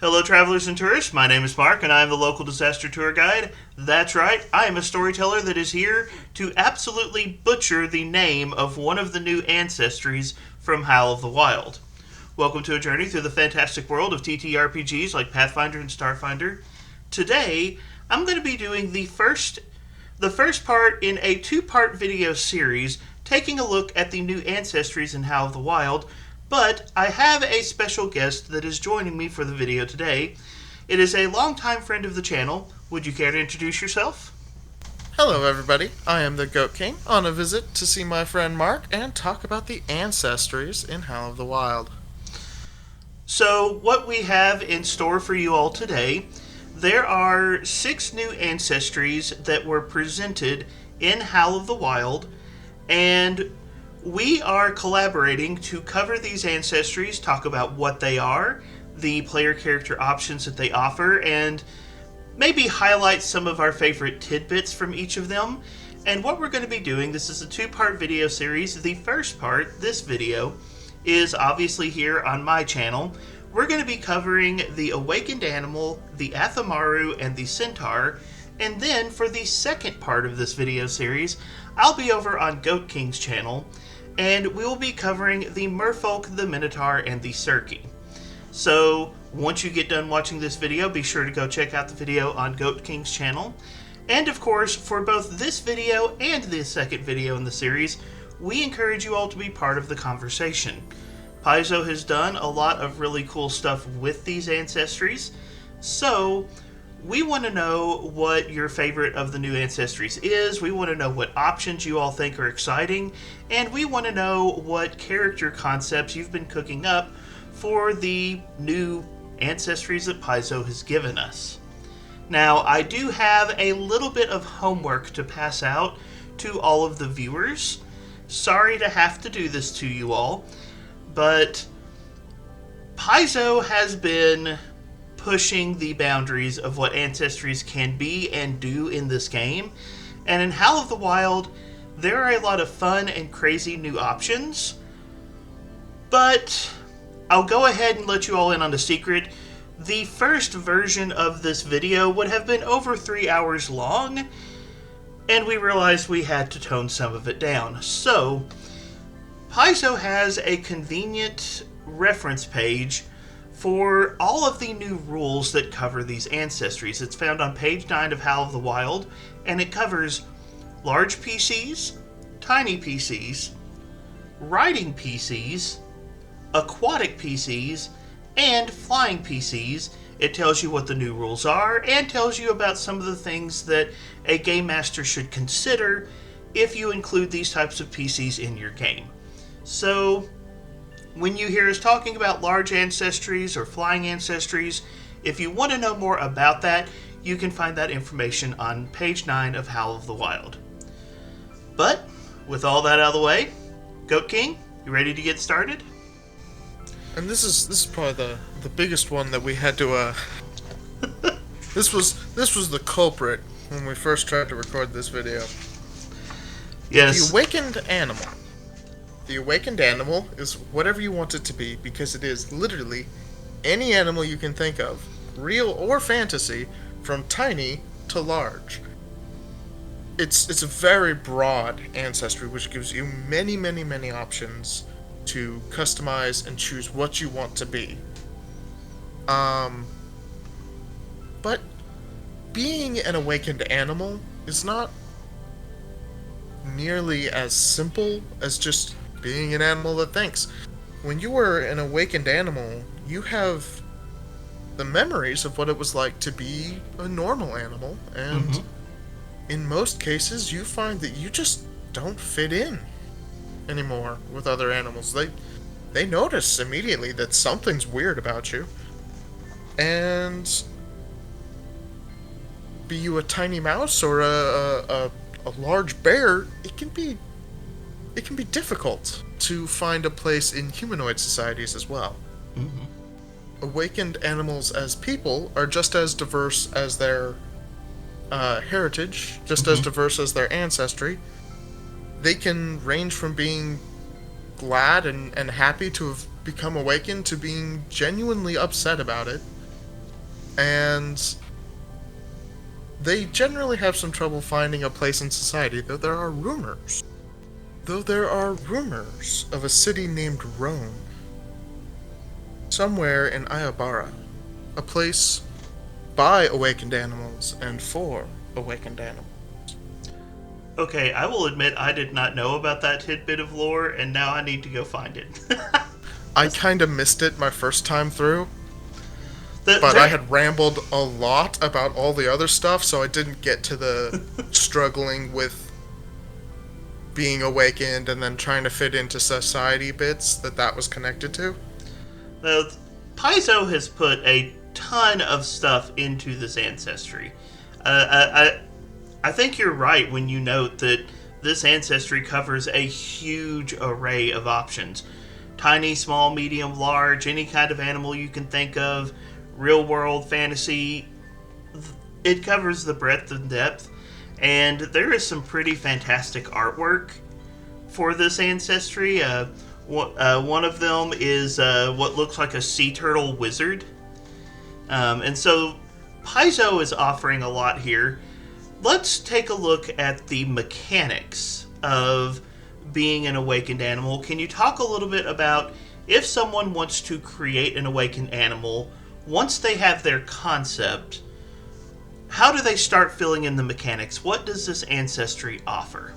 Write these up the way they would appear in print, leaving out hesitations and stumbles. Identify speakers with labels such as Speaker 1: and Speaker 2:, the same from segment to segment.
Speaker 1: Hello, travelers and tourists. My name is Mark, and I am the local disaster tour guide. That's right, I am a storyteller that is here to absolutely butcher the name of one of the new ancestries from Howl of the Wild. Welcome to a journey through the fantastic world of TTRPGs like Pathfinder and Starfinder. Today, I'm going to be doing the first part in a two-part video series taking a look at the new ancestries in Howl of the Wild. But I have a special guest that is joining me for the video today. It is a longtime friend of the channel. Would you care to introduce yourself?
Speaker 2: Hello everybody, I am the Goat King, on a visit to see my friend Mark and talk about the ancestries in Howl of the Wild.
Speaker 1: So, what we have in store for you all today, there are 6 new ancestries that were presented in Howl of the Wild, and we are collaborating to cover these ancestries, talk about what they are, the player character options that they offer, and maybe highlight some of our favorite tidbits from each of them. And what we're going to be doing, this is a 2-part video series. The first part, this video, is obviously here on my channel. We're going to be covering the awakened animal, the Athamaru, and the Centaur. And then for the second part of this video series, I'll be over on Goat King's channel, and we'll be covering the Merfolk, the Minotaur, and the Surki. So, once you get done watching this video, be sure to go check out the video on Goat King's channel. And of course, for both this video and the second video in the series, we encourage you all to be part of the conversation. Paizo has done a lot of really cool stuff with these ancestries, so we want to know what your favorite of the new ancestries is. We want to know what options you all think are exciting. And we want to know what character concepts you've been cooking up for the new ancestries that Paizo has given us. Now, I do have a little bit of homework to pass out to all of the viewers. Sorry to have to do this to you all, but Paizo has been pushing the boundaries of what ancestries can be and do in this game. And in Howl of the Wild, there are a lot of fun and crazy new options. But I'll go ahead and let you all in on a secret. The first version of this video would have been over 3 hours long, and we realized we had to tone some of it down. So, Paizo has a convenient reference page for all of the new rules that cover these ancestries. It's found on page 9 of Howl of the Wild, and it covers large PCs, tiny PCs, riding PCs, aquatic PCs, and flying PCs. It tells you what the new rules are, and tells you about some of the things that a game master should consider if you include these types of PCs in your game. So, when you hear us talking about large ancestries or flying ancestries, if you want to know more about that, you can find that information on page 9 of Howl of the Wild. But, with all that out of the way, Goat King, you ready to get started?
Speaker 2: And this is probably the biggest one that we had to this was the culprit when we first tried to record this video.
Speaker 1: Yes.
Speaker 2: The awakened animal. The awakened animal is whatever you want it to be, because it is literally any animal you can think of, real or fantasy, from tiny to large. It's a very broad ancestry, which gives you many, many, many options to customize and choose what you want to be. But being an awakened animal is not nearly as simple as just being an animal that thinks. When you are an awakened animal, you have the memories of what it was like to be a normal animal, and in most cases you find that you just don't fit in anymore with other animals. They notice immediately that something's weird about you, and be you a tiny mouse or a large bear, it can be difficult to find a place in humanoid societies as well. Awakened animals as people are just as diverse as their heritage, just as diverse as their ancestry. They can range from being glad and happy to have become awakened to being genuinely upset about it. and they generally have some trouble finding a place in society, though there are rumors. Though there are rumors of a city named Rome, somewhere in Ayabara, a place by awakened animals and for awakened animals.
Speaker 1: Okay, I will admit I did not know about that tidbit of lore, and now I need to go find it.
Speaker 2: I kind of missed it my first time through, but I
Speaker 1: There,
Speaker 2: had rambled a lot about all the other stuff, so I didn't get to the struggling with being awakened and then trying to fit into society bits that was connected to.
Speaker 1: uh, Paizo has put a ton of stuff into this ancestry. I think you're right when you note that this ancestry covers a huge array of options. Tiny, small, medium, large, any kind of animal you can think of, real world, fantasy. It covers the breadth and depth, and there is some pretty fantastic artwork for this ancestry. One of them is what looks like a sea turtle wizard. And so Paizo is offering a lot here. Let's take a look at the mechanics of being an awakened animal. Can you talk a little bit about if someone wants to create an awakened animal, once they have their concept, how do they start filling in the mechanics? What does this ancestry offer?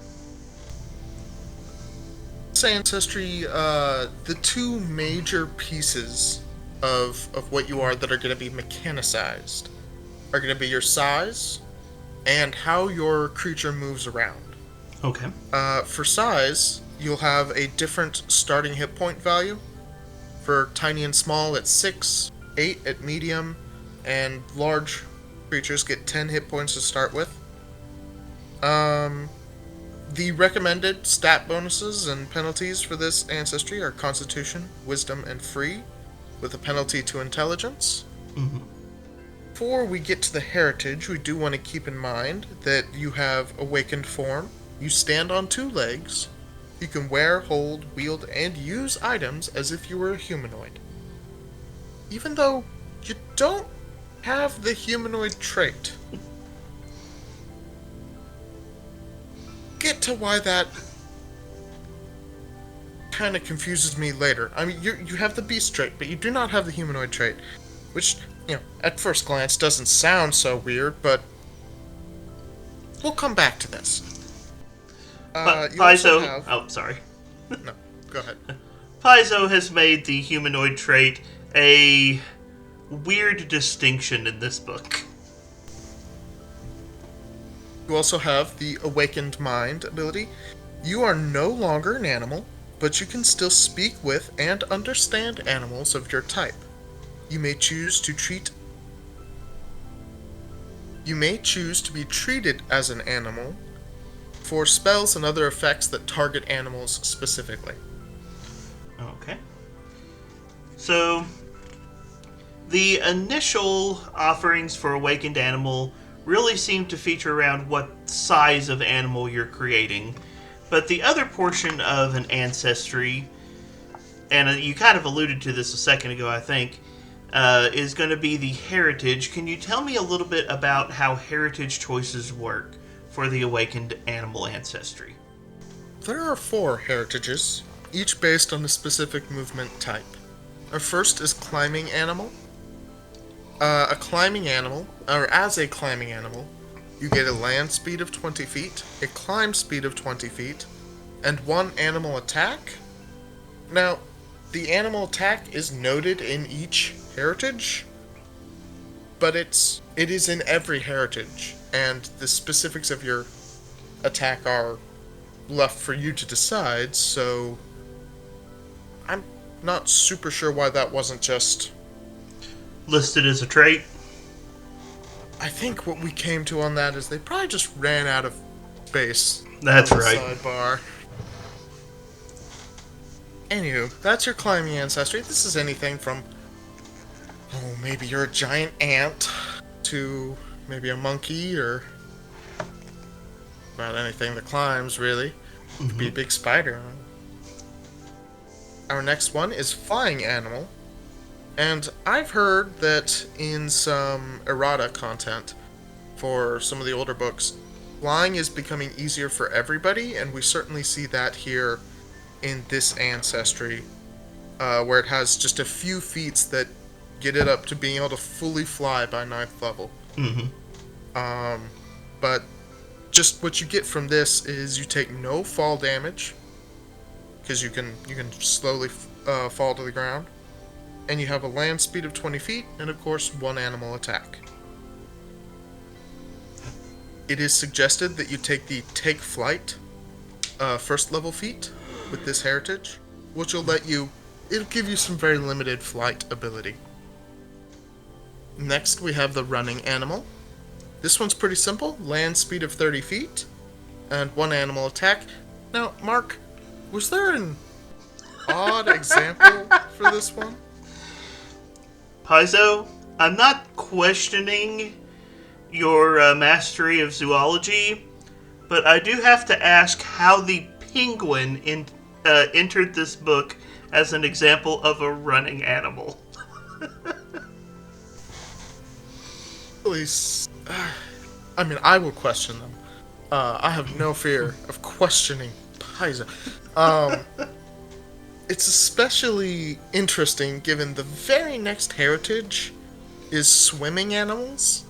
Speaker 2: This ancestry, the two major pieces of what you are that are going to be mechanicized are going to be your size and how your creature moves around.
Speaker 1: Okay.
Speaker 2: For size, you'll have a different starting hit point value. For tiny and small, it's 6, 8 at medium, and large creatures get 10 hit points to start with. The recommended stat bonuses and penalties for this ancestry are Constitution, Wisdom, and Free, with a penalty to Intelligence.
Speaker 1: Mm-hmm.
Speaker 2: Before we get to the heritage, we do want to keep in mind that you have awakened form, you stand on 2 legs, you can wear, hold, wield, and use items as if you were a humanoid. Even though you don't have the humanoid trait. Get to why that kind of confuses me later. I mean, you have the beast trait, but you do not have the humanoid trait, which, at first glance doesn't sound so weird, but we'll come back to this. You also
Speaker 1: Paizo.
Speaker 2: have...
Speaker 1: Oh, sorry.
Speaker 2: No, go ahead.
Speaker 1: Paizo has made the humanoid trait a weird distinction in this book.
Speaker 2: You also have the Awakened Mind ability. You are no longer an animal, but you can still speak with and understand animals of your type. You may choose to be treated as an animal for spells and other effects that target animals specifically.
Speaker 1: Okay. So, the initial offerings for Awakened Animal really seem to feature around what size of animal you're creating. But the other portion of an ancestry, and you kind of alluded to this a second ago, I think, is going to be the heritage. Can you tell me a little bit about how heritage choices work for the Awakened Animal ancestry?
Speaker 2: There are 4 heritages, each based on a specific movement type. Our first is Climbing Animal. As a climbing animal, you get a land speed of 20 feet, a climb speed of 20 feet, and 1 animal attack. Now, the animal attack is noted in each heritage, but it is in every heritage, and the specifics of your attack are left for you to decide, so I'm not super sure why that wasn't just
Speaker 1: Listed as a trait?
Speaker 2: I think what we came to on that is they probably just ran out of space.
Speaker 1: That's
Speaker 2: on the
Speaker 1: right.
Speaker 2: Sidebar. Anywho, that's your climbing ancestry. This is anything from, maybe you're a giant ant, to maybe a monkey, or about anything that climbs, really. Could be a big spider. Our next one is Flying Animal. And I've heard that in some errata content for some of the older books, flying is becoming easier for everybody, and we certainly see that here in this ancestry, where it has just a few feats that get it up to being able to fully fly by 9th level.
Speaker 1: Mm-hmm.
Speaker 2: But just what you get from this is you take no fall damage, because you can slowly fall to the ground, and you have a land speed of 20 feet, and of course 1 animal attack. It is suggested that you take the Take Flight 1st level feat with this heritage, which will it'll give you some very limited flight ability. Next we have the Running Animal. This one's pretty simple, land speed of 30 feet, and 1 animal attack. Now, Mark, was there an odd example for this one?
Speaker 1: Paizo, I'm not questioning your mastery of zoology, but I do have to ask how the penguin entered this book as an example of a running animal.
Speaker 2: Please, I mean, I will question them. I have no fear of questioning Paizo. It's especially interesting given the very next heritage is swimming animals,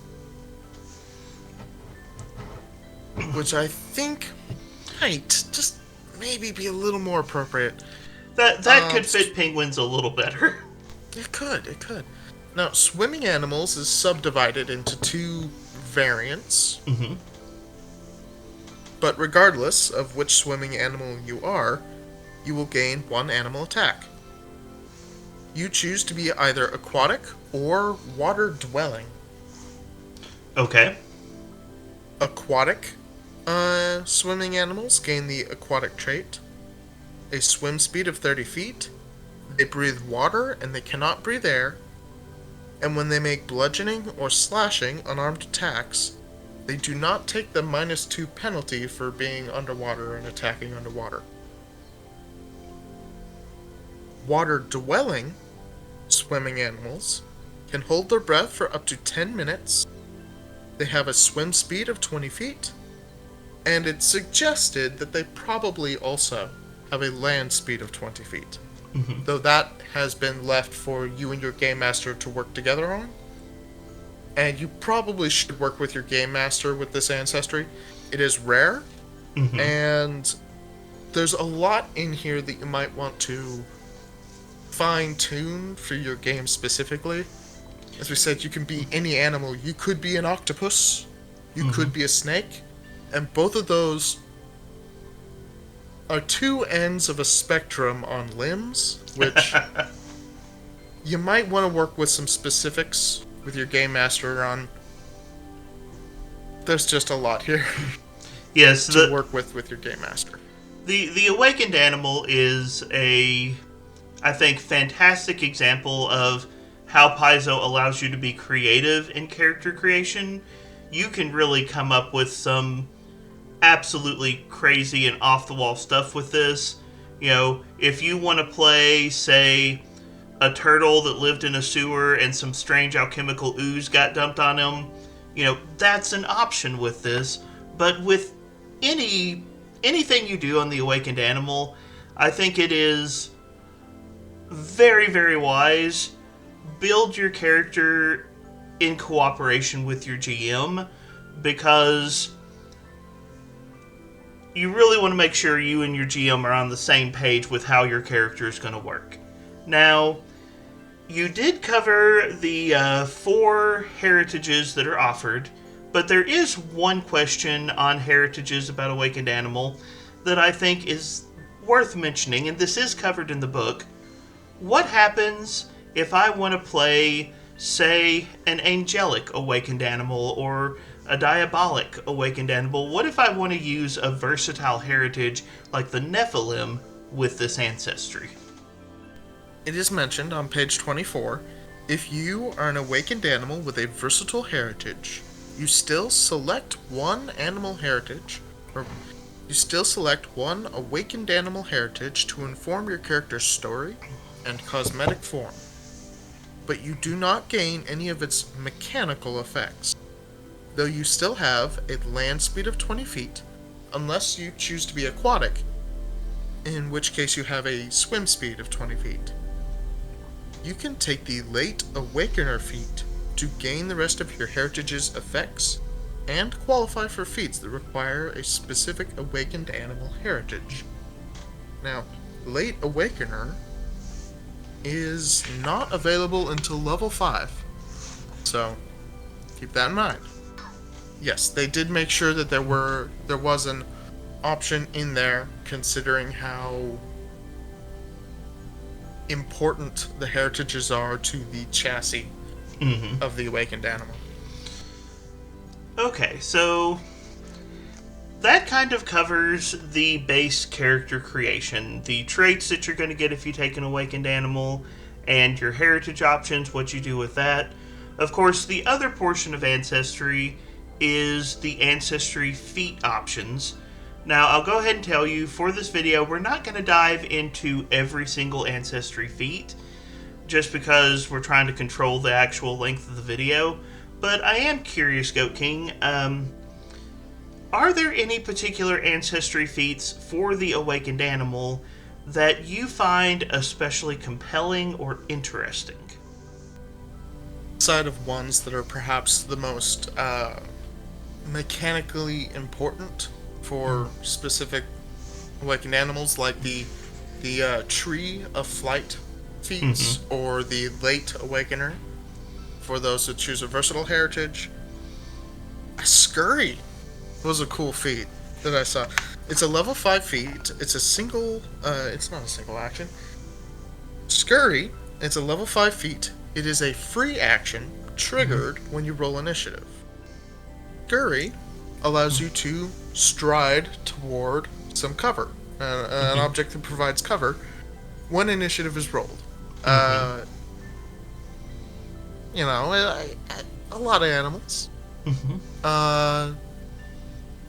Speaker 2: which I think might just maybe be a little more appropriate.
Speaker 1: That could fit penguins a little better.
Speaker 2: It could. Now, swimming animals is subdivided into 2 variants.
Speaker 1: Mm-hmm.
Speaker 2: But regardless of which swimming animal you are, you will gain 1 animal attack. You choose to be either aquatic or water-dwelling.
Speaker 1: Okay.
Speaker 2: Aquatic swimming animals gain the aquatic trait, a swim speed of 30 feet, they breathe water and they cannot breathe air, and when they make bludgeoning or slashing unarmed attacks, they do not take the -2 penalty for being underwater and attacking underwater. Water-dwelling swimming animals can hold their breath for up to 10 minutes. They have a swim speed of 20 feet, and it's suggested that they probably also have a land speed of 20 feet.
Speaker 1: Mm-hmm.
Speaker 2: Though that has been left for you and your game master to work together on. And you probably should work with your game master with this ancestry. It is rare,
Speaker 1: Mm-hmm.
Speaker 2: and there's a lot in here that you might want to fine-tune for your game specifically. As we said, you can be any animal. You could be an octopus, you could be a snake, and both of those are 2 ends of a spectrum on limbs, which you might want to work with some specifics with your game master on. There's just a lot here
Speaker 1: Yes,
Speaker 2: to work with your game master.
Speaker 1: The awakened animal is I think, fantastic example of how Paizo allows you to be creative in character creation. You can really come up with some absolutely crazy and off-the-wall stuff with this. You know, if you want to play, say, a turtle that lived in a sewer and some strange alchemical ooze got dumped on him, you know, that's an option with this. But with anything you do on the awakened animal, I think it is very, very wise. Build your character in cooperation with your GM, because you really want to make sure you and your GM are on the same page with how your character is going to work. Now, you did cover the 4 heritages that are offered, but there is one question on heritages about Awakened Animal that I think is worth mentioning, and this is covered in the book. What happens if I want to play, say, an angelic Awakened Animal or a diabolic Awakened Animal? What if I want to use a versatile heritage like the Nephilim with this ancestry?
Speaker 2: It is mentioned on page 24, if you are an awakened animal with a versatile heritage, you still select one animal heritage, or you still select one awakened animal heritage to inform your character's story and cosmetic form. but you do not gain any of its mechanical effects, though you still have a land speed of 20 feet, unless you choose to be aquatic, in which case you have a swim speed of 20 feet. You can take the Late Awakener feat to gain the rest of your heritage's effects, and qualify for feats that require a specific awakened animal heritage. Now, Late Awakener is not available until level 5, so keep that in mind. Yes, they did make sure that there was an option in there, considering how important the heritages are to the chassis of the awakened animal.
Speaker 1: Okay, so that kind of covers the base character creation, the traits that you're going to get if you take an awakened animal, and your heritage options, what you do with that. Of course, the other portion of Ancestry is the Ancestry Feat options. Now, I'll go ahead and tell you, for this video, we're not going to dive into every single Ancestry feat, just because we're trying to control the actual length of the video. But I am curious, Goat King, are there any particular Ancestry feats for the awakened animal that you find especially compelling or interesting?
Speaker 2: Side of ones that are perhaps the most mechanically important for specific awakened animals, like the Tree of Flight feats, or the Late Awakener, for those that choose a versatile heritage. Scurry was a cool feat that I saw. It's a level 5 feat. It's a single, it's not a single action. Scurry, it's a level 5 feat. It is a free action triggered when you roll initiative. Scurry allows you to stride toward some cover, an object that provides cover when initiative is rolled. You know, a lot of animals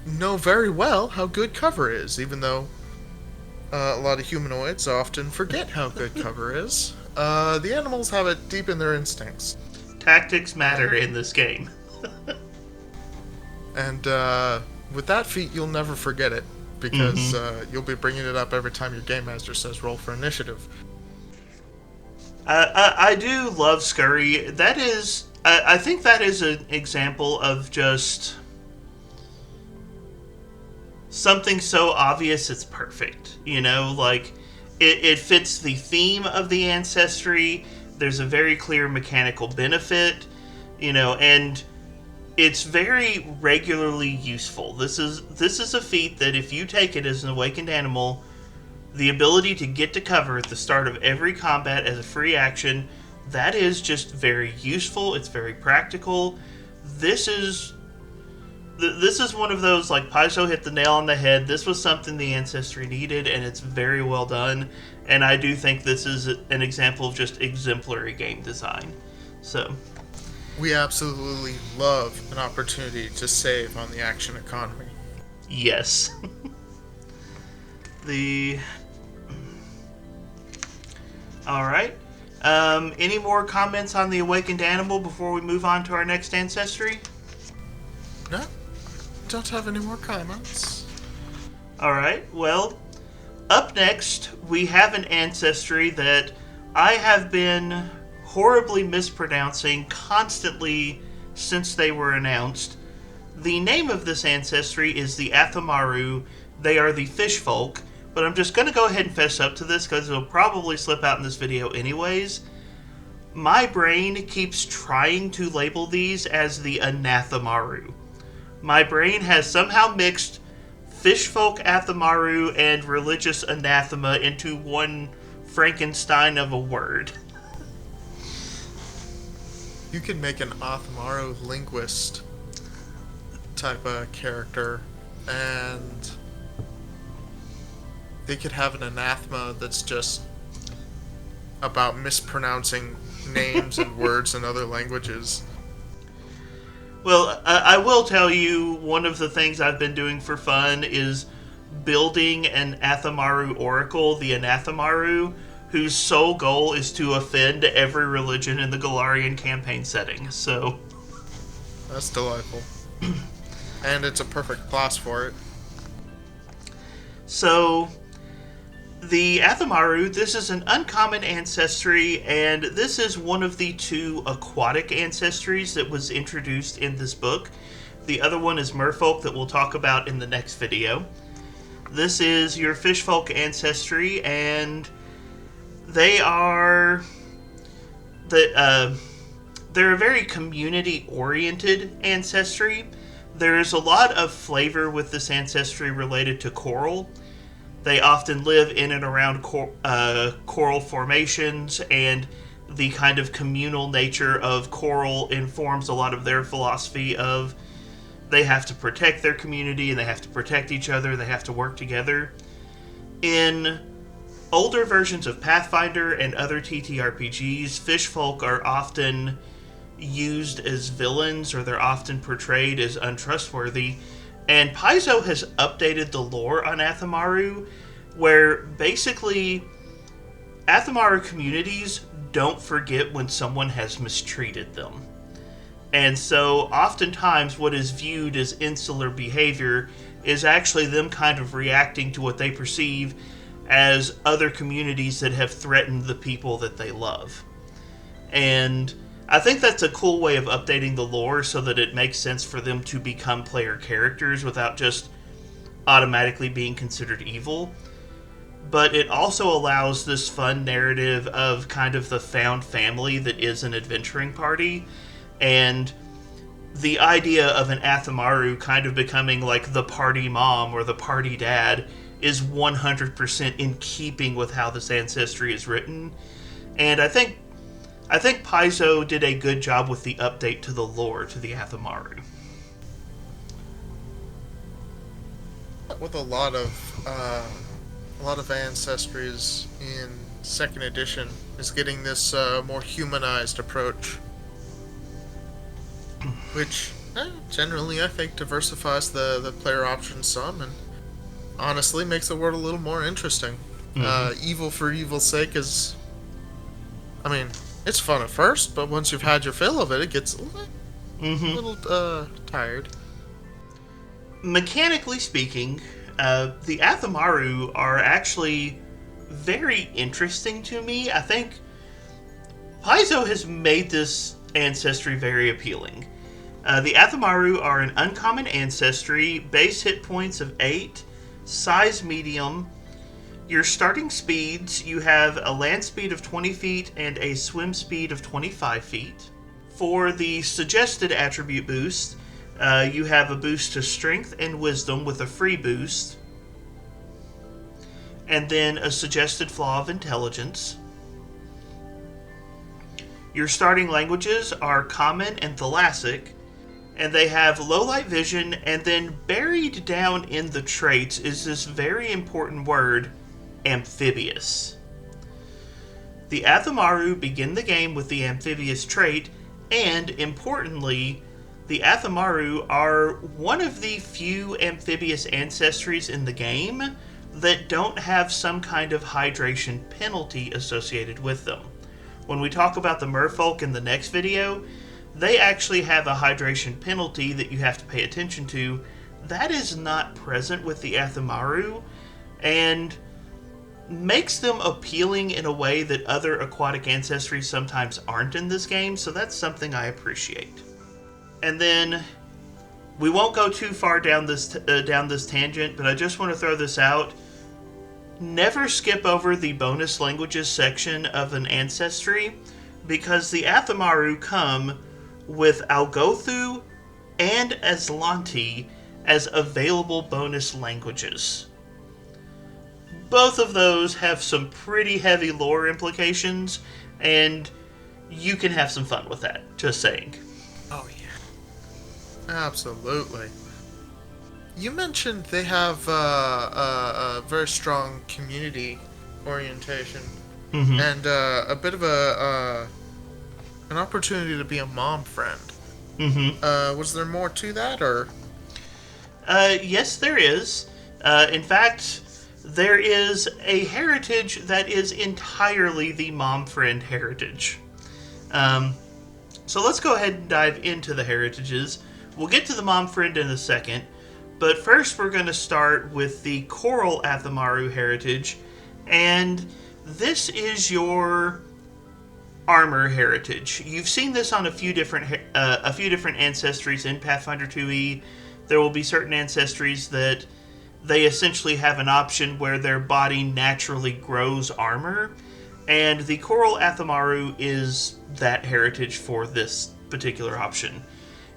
Speaker 2: know very well how good cover is, even though a lot of humanoids often forget how good cover is. The animals have it deep in their instincts.
Speaker 1: Tactics matter in this game.
Speaker 2: And with that feat, you'll never forget it, because you'll be bringing it up every time your game master says roll for initiative.
Speaker 1: I do love Scurry. That is, I think that is an example of just something so obvious it's perfect. You know, like, it fits the theme of the Ancestry. There's a very clear mechanical benefit, you know, and it's very regularly useful. This is a feat that if you take it as an awakened animal, the ability to get to cover at the start of every combat as a free action, that is just very useful. It's very practical. This is one of those, like, Paizo hit the nail on the head. This was something the Ancestry needed, and it's very well done. And I do think this is an example of just exemplary game design. So,
Speaker 2: we absolutely love an opportunity to save on the action economy.
Speaker 1: Yes. Alright. Any more comments on the awakened animal before we move on to our next ancestry?
Speaker 2: No, don't have any more comments.
Speaker 1: Alright, well, up next we have an ancestry that I have been horribly mispronouncing constantly since they were announced. The name of this ancestry is the Athamaru. They are the fish folk, but I'm just going to go ahead and fess up to this because it'll probably slip out in this video anyways. My brain keeps trying to label these as the Anathamaru. My brain has somehow mixed fishfolk Athamaru and religious anathema into one Frankenstein of a word.
Speaker 2: You could make an Athamaru linguist type of character, and they could have an anathema that's just about mispronouncing names and words in other languages.
Speaker 1: Well, I will tell you, one of the things I've been doing for fun is building an Athamaru oracle, the Anathamaru, whose sole goal is to offend every religion in the Galarian campaign setting. So,
Speaker 2: That's delightful. And it's a perfect class for it.
Speaker 1: so the Athamaru, this is an uncommon ancestry, and this is one of the two aquatic ancestries that was introduced in this book. The other one is Merfolk that we'll talk about in the next video. This is your Fishfolk ancestry, and they are they're a very community-oriented ancestry. There's a lot of flavor with this ancestry related to coral. They often live in and around coral formations, and the kind of communal nature of coral informs a lot of their philosophy of they have to protect their community and they have to protect each other, they have to work together. In older versions of Pathfinder and other TTRPGs, fishfolk are often used as villains, or they're often portrayed as untrustworthy. And Paizo has updated the lore on Athamaru, where basically Athamaru communities don't forget when someone has mistreated them. And so oftentimes what is viewed as insular behavior is actually them kind of reacting to what they perceive as other communities that have threatened the people that they love. And I think that's a cool way of updating the lore so that it makes sense for them to become player characters without just automatically being considered evil. But it also allows this fun narrative of kind of the found family that is an adventuring party, and the idea of an Athamaru kind of becoming like the party mom or the party dad is 100% in keeping with how this ancestry is written. And I think Paizo did a good job with the update to the lore to the Athamaru.
Speaker 2: With a lot of ancestries in second edition is getting this more humanized approach, which generally I think diversifies the player options some and honestly makes the world a little more interesting. Evil for evil's sake is, I mean, it's fun at first, but once you've had your fill of it, it gets a little tired.
Speaker 1: Mechanically speaking, the Athamaru are actually very interesting to me. I think Paizo has made this ancestry very appealing. The Athamaru are an uncommon ancestry, base hit points of 8, size medium. Your starting speeds, you have a land speed of 20 feet and a swim speed of 25 feet. For the suggested attribute boost, you have a boost to strength and wisdom with a free boost, and then a suggested flaw of intelligence. Your starting languages are Common and Thalassic, and they have low light vision, and then buried down in the traits is this very important word, amphibious. The Athamaru begin the game with the amphibious trait, and importantly, the Athamaru are one of the few amphibious ancestries in the game that don't have some kind of hydration penalty associated with them. When we talk about the Merfolk in the next video, they actually have a hydration penalty that you have to pay attention to. That is not present with the Athamaru, and makes them appealing in a way that other aquatic ancestries sometimes aren't in this game, so that's something I appreciate. And then, we won't go too far down this tangent, but I just want to throw this out. Never skip over the bonus languages section of an ancestry, because the Athamaru come with Algothu and Aslanti as available bonus languages. Both of those have some pretty heavy lore implications, and you can have some fun with that, just saying.
Speaker 2: Oh yeah. Absolutely. You mentioned they have a very strong community orientation, and a bit of an opportunity to be a mom friend. Was there more to that, or?
Speaker 1: Yes, there is. In fact, there is a heritage that is entirely the mom friend heritage. Um, so let's go ahead and dive into the heritages. We'll get to the mom friend in a second, but first we're going to start with the Coral Athamaru heritage, and this is your armor heritage. You've seen this on a few different ancestries in Pathfinder 2e. There will be certain ancestries that they essentially have an option where their body naturally grows armor, and the Coral Athamaru is that heritage for this particular option.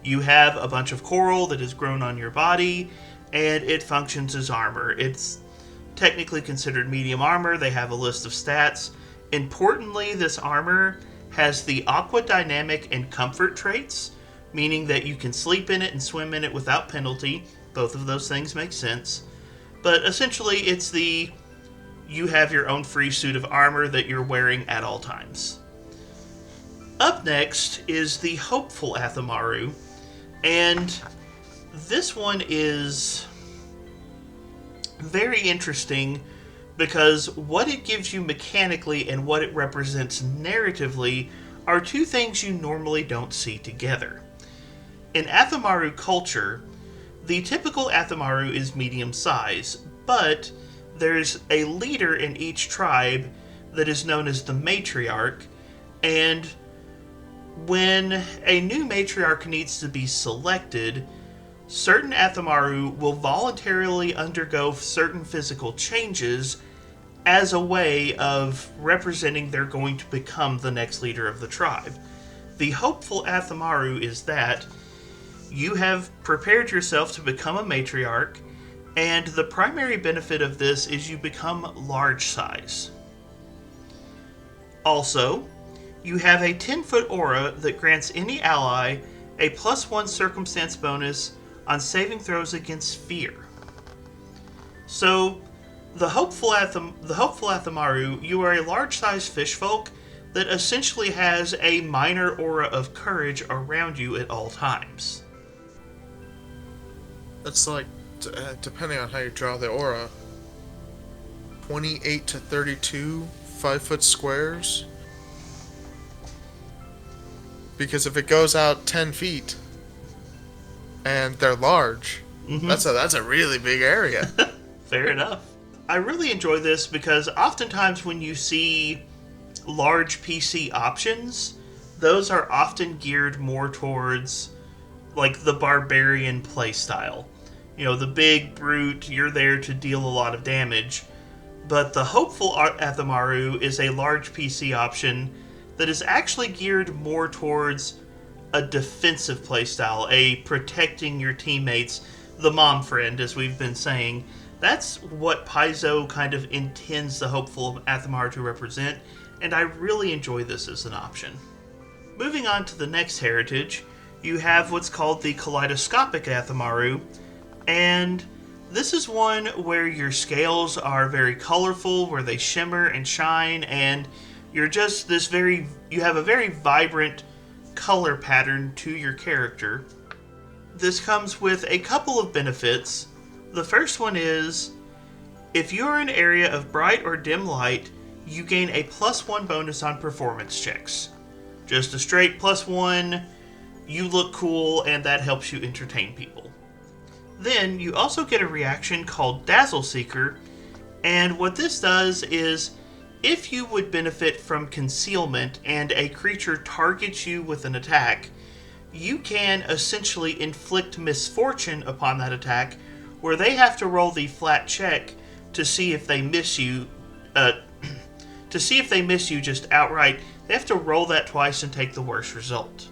Speaker 1: You have a bunch of coral that is grown on your body, and it functions as armor. It's technically considered medium armor. They have a list of stats. Importantly, this armor has the aqua dynamic and comfort traits, meaning that you can sleep in it and swim in it without penalty. Both of those things make sense. But essentially, it's you have your own free suit of armor that you're wearing at all times. Up next is the Hopeful Athamaru, and this one is very interesting because what it gives you mechanically and what it represents narratively are two things you normally don't see together. In Athamaru culture, the typical Athamaru is medium size, but there's a leader in each tribe that is known as the matriarch, and when a new matriarch needs to be selected, certain Athamaru will voluntarily undergo certain physical changes as a way of representing they're going to become the next leader of the tribe. The Hopeful Athamaru is that you have prepared yourself to become a matriarch, and the primary benefit of this is you become large size. Also, you have a 10-foot aura that grants any ally a +1 circumstance bonus on saving throws against fear. So, the Hopeful Athamaru, you are a large-sized fish folk that essentially has a minor aura of courage around you at all times.
Speaker 2: That's like, depending on how you draw the aura, 28 to 32 5-foot squares. Because if it goes out 10 feet and they're large, that's a really big area.
Speaker 1: Fair enough. I really enjoy this because oftentimes when you see large PC options, those are often geared more towards like the barbarian playstyle. You know, the big brute, you're there to deal a lot of damage. But the Hopeful Athamaru is a large PC option that is actually geared more towards a defensive playstyle, a protecting your teammates, the mom friend, as we've been saying. That's what Paizo kind of intends the Hopeful Athamaru to represent, and I really enjoy this as an option. Moving on to the next heritage, you have what's called the Kaleidoscopic Athamaru, and this is one where your scales are very colorful, where they shimmer and shine, and you're just you have a very vibrant color pattern to your character. This comes with a couple of benefits. The first one is, if you're in an area of bright or dim light, you gain a +1 bonus on performance checks. Just a straight +1, you look cool, and that helps you entertain people. Then, you also get a reaction called Dazzle Seeker, and what this does is, if you would benefit from concealment and a creature targets you with an attack, you can essentially inflict misfortune upon that attack, where they have to roll the flat check to see if they miss you. To see if they miss you just outright, they have to roll that twice and take the worst result.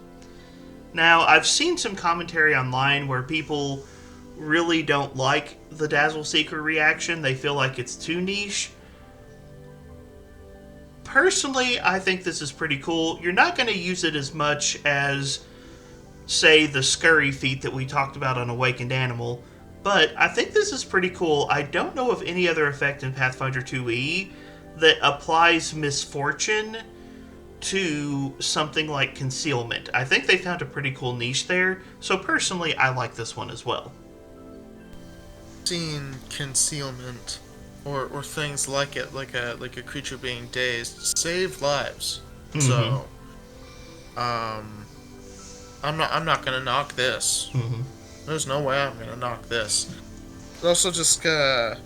Speaker 1: Now, I've seen some commentary online where people really don't like the Dazzle Seeker reaction. They feel like it's too niche. Personally, I think this is pretty cool. You're not going to use it as much as, say, the Scurry feat that we talked about on Awakened Animal, but I think this is pretty cool. I don't know of any other effect in Pathfinder 2e that applies misfortune to something like concealment. I think they found a pretty cool niche there, so personally, I like this one as well.
Speaker 2: Seen concealment or things like it, like a creature being dazed, save lives.
Speaker 1: Mm-hmm.
Speaker 2: So, um, I'm not gonna knock this.
Speaker 1: Mm-hmm.
Speaker 2: There's no way I'm gonna knock this. But also just kind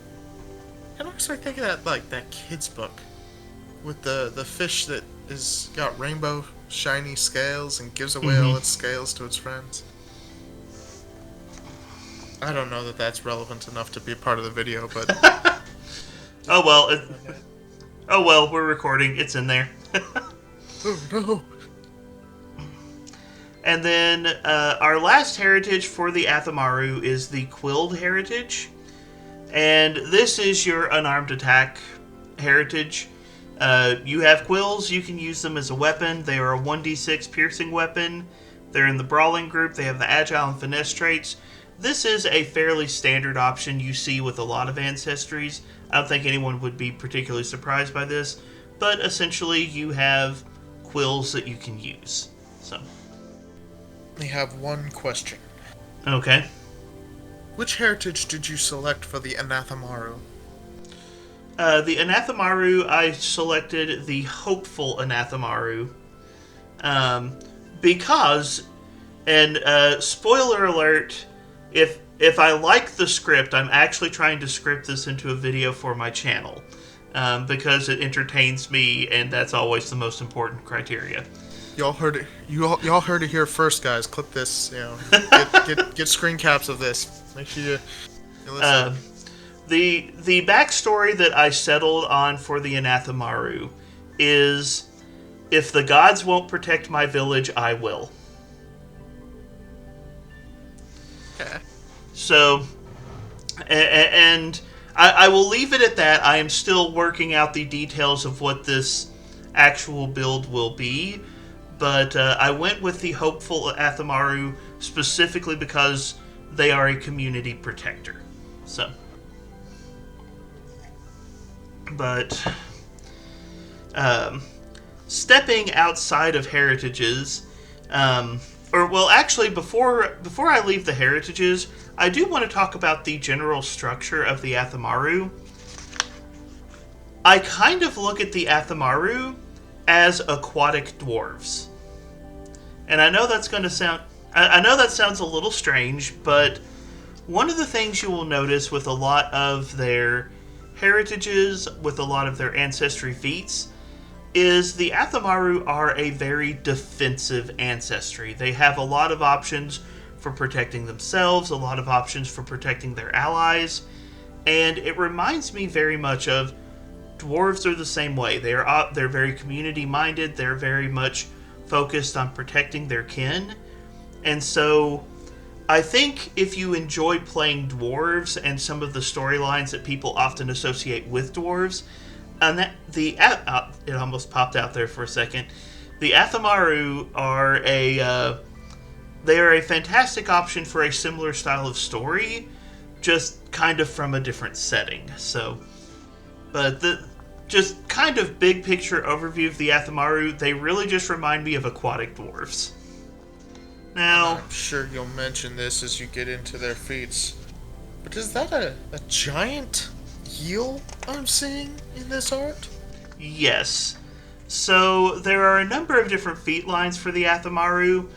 Speaker 2: of makes me think of that like that kid's book with the fish that is got rainbow shiny scales and gives away
Speaker 1: Mm-hmm.
Speaker 2: all its scales to its friends. I don't know that that's relevant enough to be a part of the video, but
Speaker 1: Oh
Speaker 2: just
Speaker 1: well.
Speaker 2: popped in my head.
Speaker 1: Oh well. We're recording. It's in there.
Speaker 2: Oh no!
Speaker 1: And then our last heritage for the Athamaru is the Quilled heritage. And this is your unarmed attack heritage. You have quills, you can use them as a weapon. They are a 1d6 piercing weapon. They're in the brawling group, they have the agile and finesse traits. This is a fairly standard option you see with a lot of ancestries. I don't think anyone would be particularly surprised by this, but essentially you have quills that you can use. So,
Speaker 2: We have one question.
Speaker 1: okay.
Speaker 2: Which heritage did you select for the Anathemaru?
Speaker 1: The Athamaru, I selected the hopeful Athamaru. Because, and spoiler alert, if I like the script, I'm actually trying to script this into a video for my channel. Because it entertains me, and that's always the most important criteria.
Speaker 2: Y'all heard it. Y'all heard it here first, guys. Clip this. Get screen caps of this. Make sure you listen.
Speaker 1: The backstory that I settled on for the Athamaru is, if the gods won't protect my village, I will.
Speaker 2: Okay.
Speaker 1: So, and I will leave it at that. I am still working out the details of what this actual build will be, but I went with the hopeful Athamaru specifically because they are a community protector. So, but stepping outside of heritages, or well, actually, before I leave the heritages, I do want to talk about the general structure of the Athamaru. I kind of look at the Athamaru as aquatic dwarves, and I know that's going to sound. I know that sounds a little strange, but one of the things you will notice with a lot of their heritages, with a lot of their ancestry feats, is the Athamaru are a very defensive ancestry. They have a lot of options for protecting themselves, a lot of options for protecting their allies, and it reminds me very much of dwarves are the same way. They're very community minded. They're very much focused on protecting their kin, and so I think if you enjoy playing dwarves and some of the storylines that people often associate with dwarves, and it almost popped out there for a second. The Athamaru are they are a fantastic option for a similar style of story, just kind of from a different setting. So, but the just kind of big picture overview of the Athamaru, they really just remind me of aquatic dwarves. Now,
Speaker 2: I'm sure you'll mention this as you get into their feats. But is that a giant eel I'm seeing in this art?
Speaker 1: yes. So there are a number of different feat lines for the Athamaru.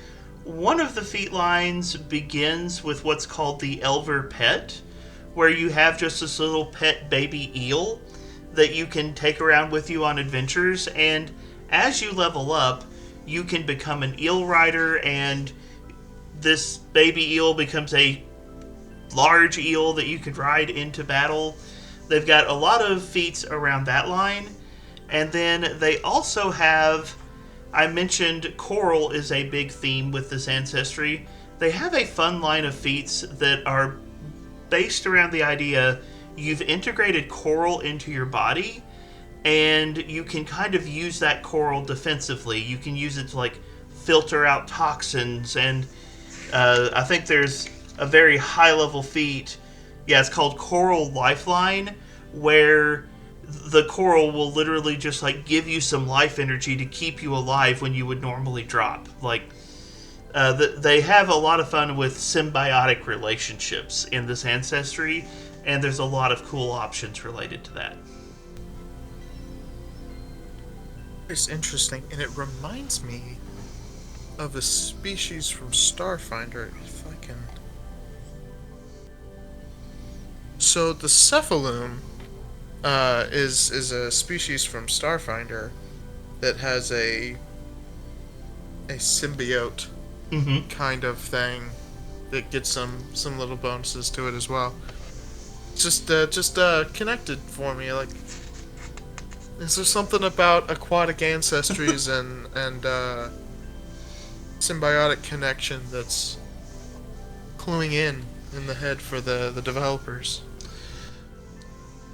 Speaker 1: One of the feat lines begins with what's called the Elver Pet, where you have just this little pet baby eel that you can take around with you on adventures, and as you level up, you can become an eel rider, and this baby eel becomes a large eel that you can ride into battle. They've got a lot of feats around that line. And then they also have, I mentioned coral is a big theme with this ancestry. They have a fun line of feats that are based around the idea you've integrated coral into your body, and you can kind of use that coral defensively. You can use it to like filter out toxins, and I think there's a very high level feat. Yeah, it's called Coral Lifeline, where the coral will literally just like give you some life energy to keep you alive when you would normally drop. Like, they have a lot of fun with symbiotic relationships in this ancestry, and there's a lot of cool options related to that.
Speaker 2: It's interesting, and it reminds me of a species from Starfinder, if I can... So, the Cephaloom is a species from Starfinder that has a symbiote kind of thing that gets some little bonuses to it as well. Just connected for me. Like, is there something about aquatic ancestries and symbiotic connection that's cluing in the head for the developers?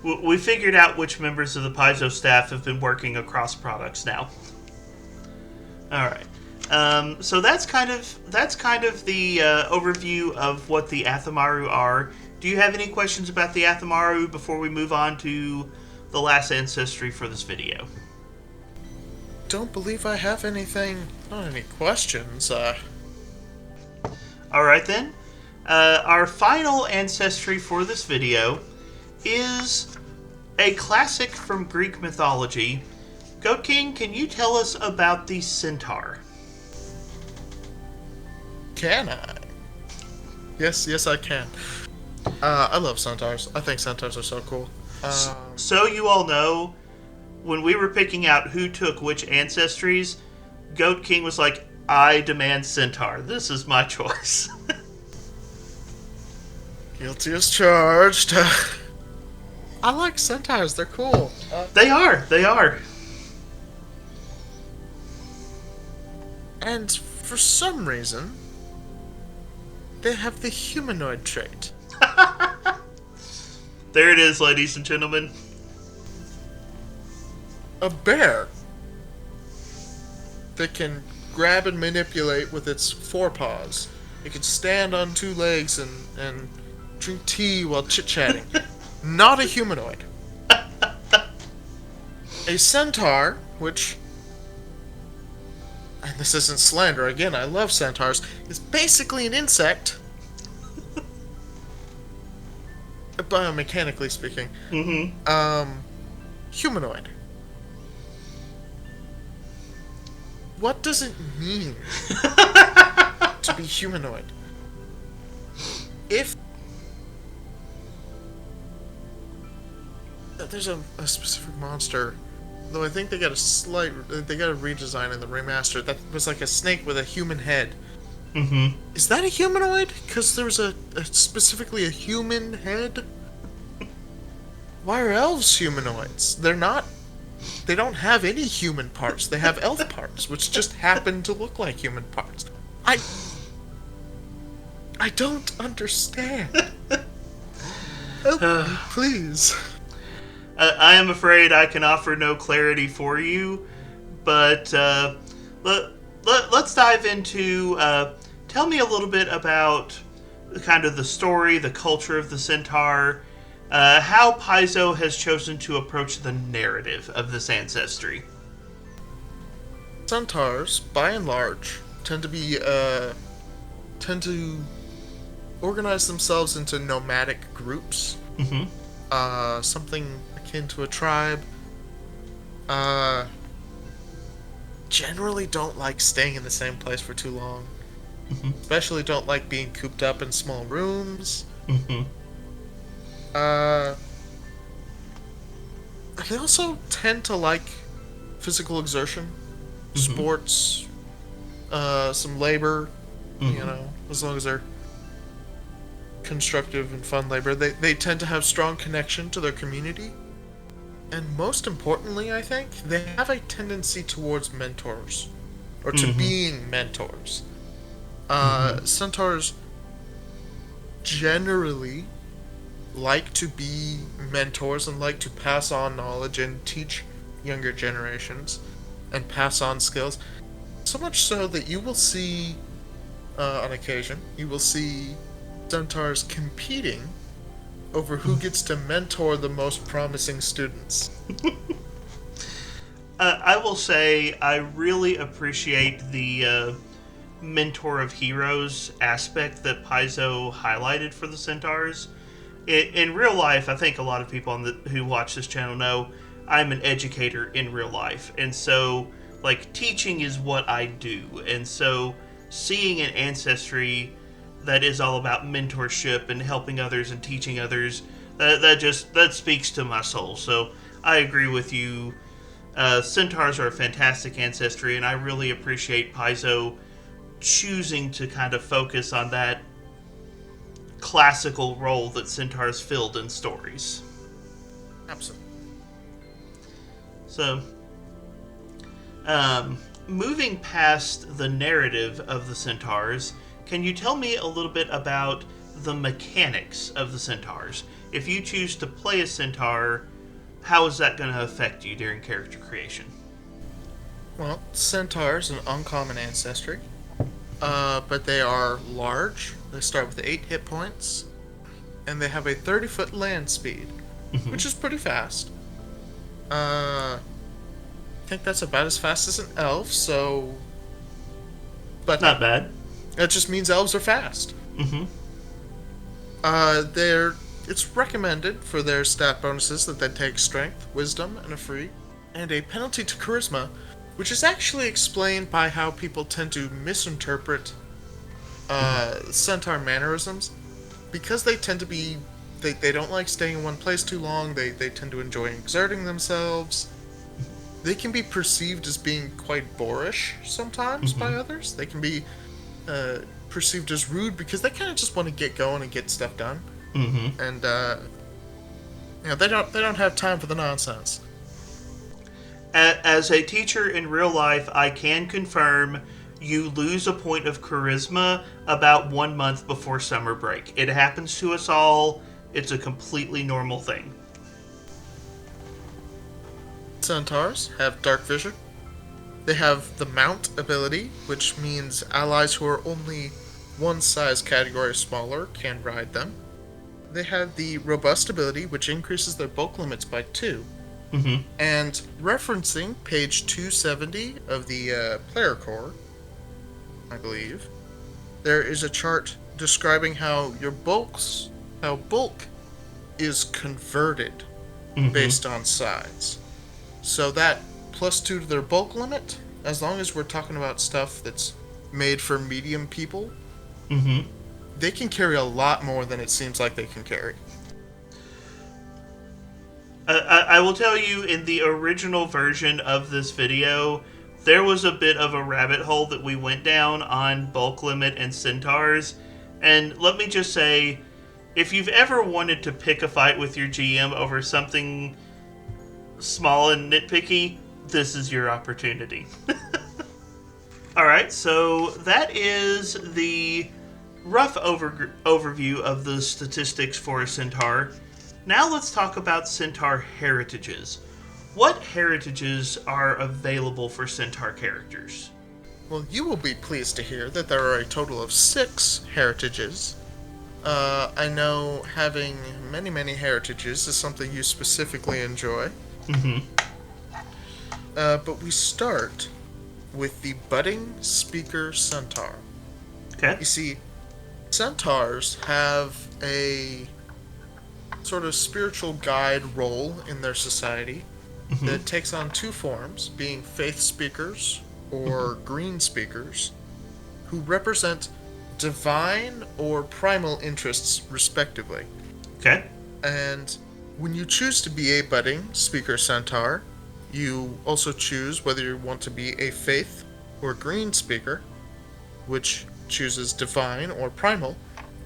Speaker 1: We figured out which members of the Paizo staff have been working across products now. All right. So that's kind of the overview of what the Athamaru are. Do you have any questions about the Athamaru before we move on to the last ancestry for this video?
Speaker 2: Don't believe I have anything. Not any questions.
Speaker 1: All right then. Our final ancestry for this video is a classic from Greek mythology. Goat King, can you tell us about the Centaur?
Speaker 2: Can I? Yes, I can. I love centaurs. I think centaurs are so cool.
Speaker 1: So you all know, when we were picking out who took which ancestries, Goat King was like, I demand Centaur. This is my choice.
Speaker 2: Guilty as charged. I like centaurs. They're cool.
Speaker 1: They are.
Speaker 2: And for some reason, they have the humanoid trait.
Speaker 1: There it is, ladies and gentlemen.
Speaker 2: A bear that can grab and manipulate with its forepaws. It can stand on two legs and drink tea while chit-chatting. Not a humanoid. A centaur, which... and this isn't slander, again, I love centaurs, is basically an insect. Biomechanically speaking. Humanoid. What does it mean to be humanoid? If there's a specific monster, though I think they got a redesign in the remaster that was like a snake with a human head. Is that a humanoid? Because there was a specifically a human head? Why are elves humanoids? They're not. They don't have any human parts. They have elf parts, which just happen to look like human parts. I don't understand. Help me, please.
Speaker 1: I am afraid I can offer no clarity for you, but let's dive into... tell me a little bit about kind of the story, the culture of the Centaur, how Paizo has chosen to approach the narrative of this ancestry.
Speaker 2: Centaurs, by and large, tend to organize themselves into nomadic groups. Something akin to a tribe. Generally don't like staying in the same place for too long. Especially don't like being cooped up in small rooms. They also tend to like physical exertion, sports, some labor, you know, as long as they're constructive and fun labor. They tend to have strong connection to their community. And most importantly, I think, they have a tendency towards mentors. Or to being mentors. Centaurs generally like to be mentors and like to pass on knowledge and teach younger generations and pass on skills. So much so that you will see, on occasion, you will see centaurs competing over who gets to mentor the most promising students.
Speaker 1: I will say I really appreciate the mentor of heroes aspect that Paizo highlighted for the Centaurs. in real life, I think a lot of people who watch this channel know I'm an educator in real life, and so like teaching is what I do, and so seeing an ancestry that is all about mentorship and helping others and teaching others, that speaks to my soul. So I agree with you. Centaurs are a fantastic ancestry, and I really appreciate Paizo choosing to kind of focus on that classical role that centaurs filled in stories.
Speaker 2: Absolutely.
Speaker 1: So, moving past the narrative of the centaurs, can you tell me a little bit about the mechanics of the centaurs? If you choose to play a centaur, how is that going to affect you during character creation?
Speaker 2: Well, centaurs an uncommon ancestry, but they are large. They start with 8 hit points, and they have a 30-foot land speed, which is pretty fast. I think that's about as fast as an elf, so... But
Speaker 1: Not bad.
Speaker 2: that just means elves are fast.
Speaker 1: Mm-hmm.
Speaker 2: It's recommended for their stat bonuses that they take strength, wisdom, and a free, and a penalty to charisma, which is actually explained by how people tend to misinterpret centaur mannerisms. Because they tend to be... They don't like staying in one place too long, they tend to enjoy exerting themselves. They can be perceived as being quite boorish sometimes by others. They can be perceived as rude because they kind of just want to get going and get stuff done.
Speaker 1: Mm-hmm.
Speaker 2: And they don't have time for the nonsense.
Speaker 1: As a teacher in real life, I can confirm you lose a point of charisma about 1 month before summer break. It happens to us all. It's a completely normal thing.
Speaker 2: Centaurs have dark vision. They have the mount ability, which means allies who are only one size category smaller can ride them. They have the robust ability, which increases their bulk limits by 2.
Speaker 1: Mm-hmm.
Speaker 2: And referencing page 270 of the player core, I believe, there is a chart describing how bulk is converted based on size. So that plus 2 to their bulk limit, as long as we're talking about stuff that's made for medium people, they can carry a lot more than it seems like they can carry.
Speaker 1: I will tell you, in the original version of this video, there was a bit of a rabbit hole that we went down on bulk limit and centaurs. And let me just say, if you've ever wanted to pick a fight with your GM over something small and nitpicky, this is your opportunity. Alright, so that is the rough overview of the statistics for a centaur. Now let's talk about centaur heritages. What heritages are available for centaur characters?
Speaker 2: Well, you will be pleased to hear that there are a total of 6 heritages. I know having many heritages is something you specifically enjoy. But we start with the Budding Speaker Centaur.
Speaker 1: Okay.
Speaker 2: You see, centaurs have a sort of spiritual guide role in their society that takes on 2 forms, being faith speakers or green speakers, who represent divine or primal interests respectively.
Speaker 1: Okay.
Speaker 2: And when you choose to be a budding speaker centaur, you also choose whether you want to be a faith or green speaker, which chooses divine or primal,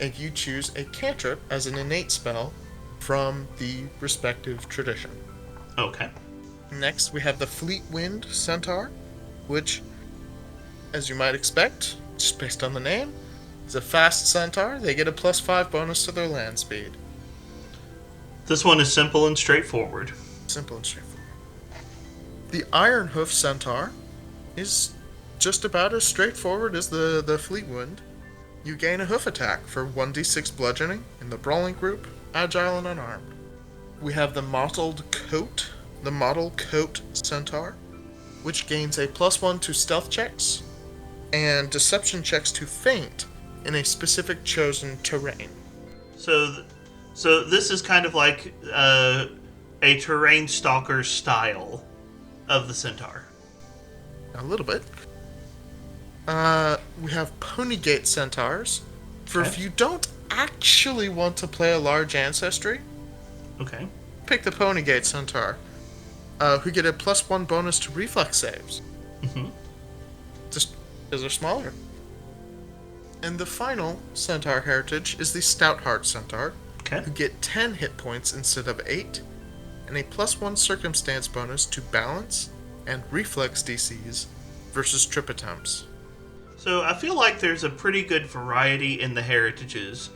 Speaker 2: and you choose a cantrip as an innate spell from the respective tradition.
Speaker 1: Okay.
Speaker 2: Next, we have the Fleet Wind Centaur, which, as you might expect, just based on the name, is a fast centaur. They get a +5 bonus to their land speed.
Speaker 1: This one is simple and straightforward.
Speaker 2: Simple and straightforward. The Iron Hoof Centaur is just about as straightforward as the Fleet Wind. You gain a hoof attack for 1d6 bludgeoning in the brawling group, agile and unarmed. We have the Model Coat Centaur, which gains a +1 to stealth checks and deception checks to feint in a specific chosen terrain.
Speaker 1: So So this is kind of like a terrain stalker style of the centaur.
Speaker 2: A little bit. We have Ponygate Centaurs. For
Speaker 1: Okay.
Speaker 2: if you don't actually want to play a large ancestry,
Speaker 1: Okay.
Speaker 2: pick the Ponygate Centaur, who get a +1 bonus to reflex saves.
Speaker 1: Hmm.
Speaker 2: Just because they're smaller. And the final Centaur heritage is the Stoutheart Centaur,
Speaker 1: Okay.
Speaker 2: who get 10 hit points instead of 8, and a +1 circumstance bonus to balance and reflex DCs versus trip attempts.
Speaker 1: So I feel like there's a pretty good variety in the heritages.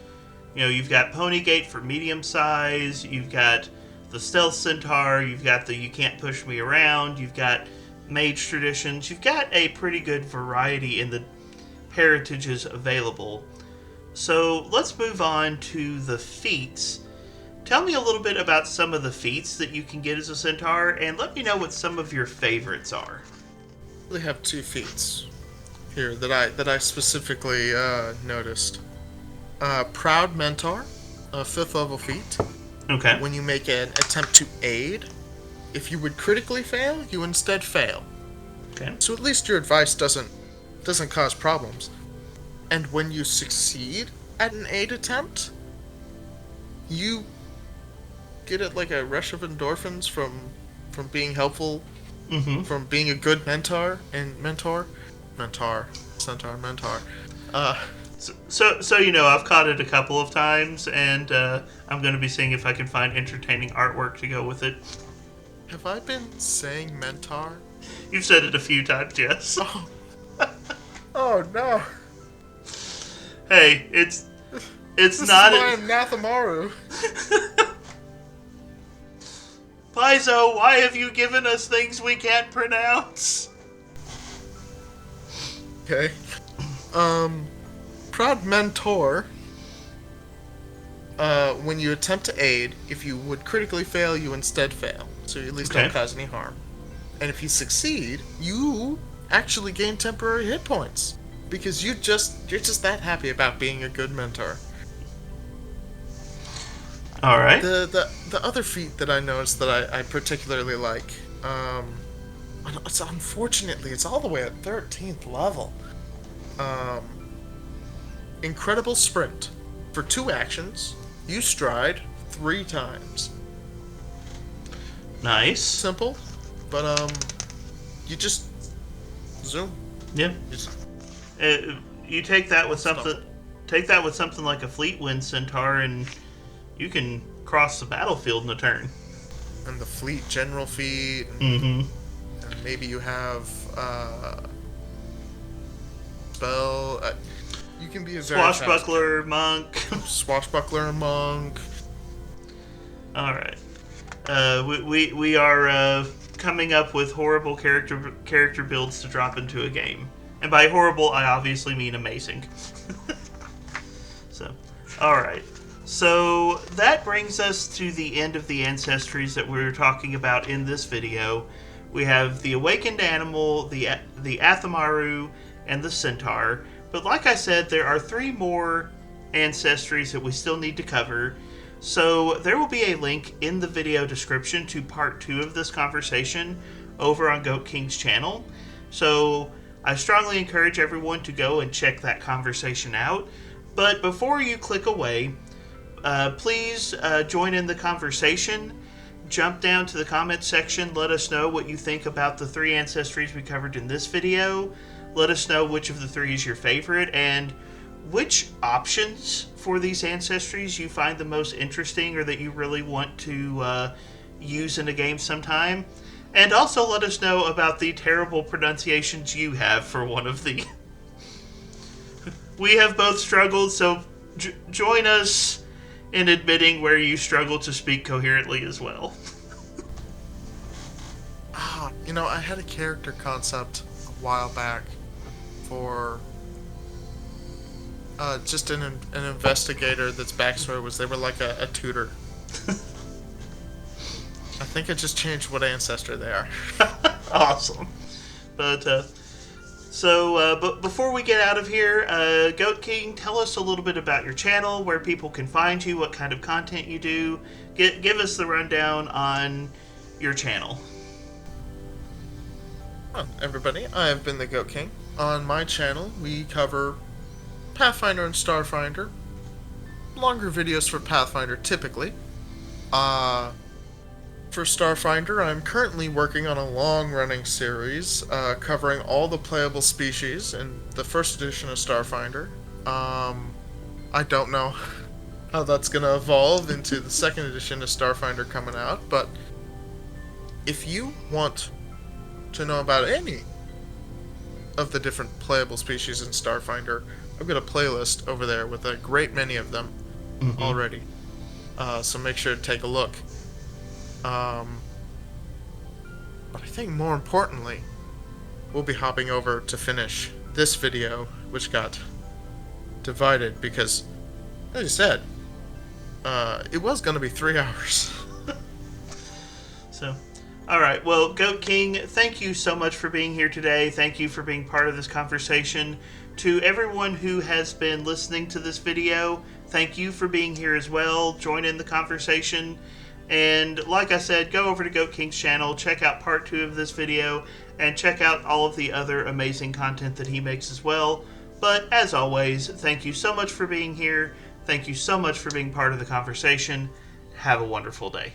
Speaker 1: You know, you've got Ponygate for medium size, you've got the Stealth Centaur, you've got the You Can't Push Me Around, you've got Mage Traditions, you've got a pretty good variety in the heritages available. So let's move on to the feats. Tell me a little bit about some of the feats that you can get as a centaur, and let me know what some of your favorites are.
Speaker 2: We have 2 feats here that I specifically noticed. Proud Mentor, a 5th level feat.
Speaker 1: Okay.
Speaker 2: When you make an attempt to aid, if you would critically fail, you instead fail.
Speaker 1: Okay.
Speaker 2: So at least your advice doesn't cause problems. And when you succeed at an aid attempt, you get it like a rush of endorphins from being helpful,
Speaker 1: Mm-hmm.
Speaker 2: from being a good mentor.
Speaker 1: So you know, I've caught it a couple of times, and I'm going to be seeing if I can find entertaining artwork to go with it.
Speaker 2: Have I been saying mentor?
Speaker 1: You've said it a few times, yes.
Speaker 2: Oh, oh no!
Speaker 1: Hey, it's
Speaker 2: This
Speaker 1: not.
Speaker 2: is why I'm Athamaru.
Speaker 1: Paizo, why have you given us things we can't pronounce?
Speaker 2: Okay. Proud Mentor. When you attempt to aid, if you would critically fail, you instead fail. So you at least
Speaker 1: Okay.
Speaker 2: don't cause any harm. And if you succeed, you actually gain temporary hit points. Because you're just that happy about being a good mentor.
Speaker 1: All right.
Speaker 2: The other feat that I noticed that I particularly like, unfortunately it's all the way at 13th level. Incredible Sprint. For 2 actions, you stride 3 times.
Speaker 1: Nice.
Speaker 2: Simple, but you just zoom.
Speaker 1: Yeah. You take that with
Speaker 2: Stop.
Speaker 1: something. Take that with something like a Fleetwind Centaur, and you can cross the battlefield in a turn.
Speaker 2: And the fleet general feat,
Speaker 1: Mm-hmm.
Speaker 2: and maybe you have spell. You can be a very
Speaker 1: Swashbuckler, monk.
Speaker 2: fast swashbuckler monk.
Speaker 1: All right. We are coming up with horrible character builds to drop into a game, and by horrible I obviously mean amazing. So, all right. So that brings us to the end of the ancestries that we were talking about in this video. We have the awakened animal, the Athamaru, and the centaur. But like I said, there are 3 more ancestries that we still need to cover. So there will be a link in the video description to part 2 of this conversation over on Goat King's channel. So I strongly encourage everyone to go and check that conversation out. But before you click away, please join in the conversation. Jump down to the comments section. Let us know what you think about the 3 ancestries we covered in this video. Let us know which of the 3 is your favorite and which options for these ancestries you find the most interesting or that you really want to use in a game sometime. And also let us know about the terrible pronunciations you have for one of the... We have both struggled, so join us in admitting where you struggle to speak coherently as well.
Speaker 2: I had a character concept a while back for just an investigator that's backstory was they were like a tutor. I think I just changed what ancestor they are.
Speaker 1: Awesome. But So, but before we get out of here, Goat King, tell us a little bit about your channel, where people can find you, what kind of content you do. Give us the rundown on your channel.
Speaker 2: Well, everybody, I have been the Goat King. On my channel, we cover Pathfinder and Starfinder. Longer videos for Pathfinder, typically. For Starfinder, I'm currently working on a long-running series covering all the playable species in the first edition of Starfinder. I don't know how that's going to evolve into the second edition of Starfinder coming out, but if you want to know about any of the different playable species in Starfinder, I've got a playlist over there with a great many of them already. So make sure to take a look. But I think more importantly, we'll be hopping over to finish this video, which got divided because, as I said, it was going to be 3 hours.
Speaker 1: So, all right. Well, Goat King, thank you so much for being here today. Thank you for being part of this conversation. To everyone who has been listening to this video, thank you for being here as well. Join in the conversation. And like I said, go over to Goat King's channel, check out part 2 of this video, and check out all of the other amazing content that he makes as well. But as always, thank you so much for being here. Thank you so much for being part of the conversation. Have a wonderful day.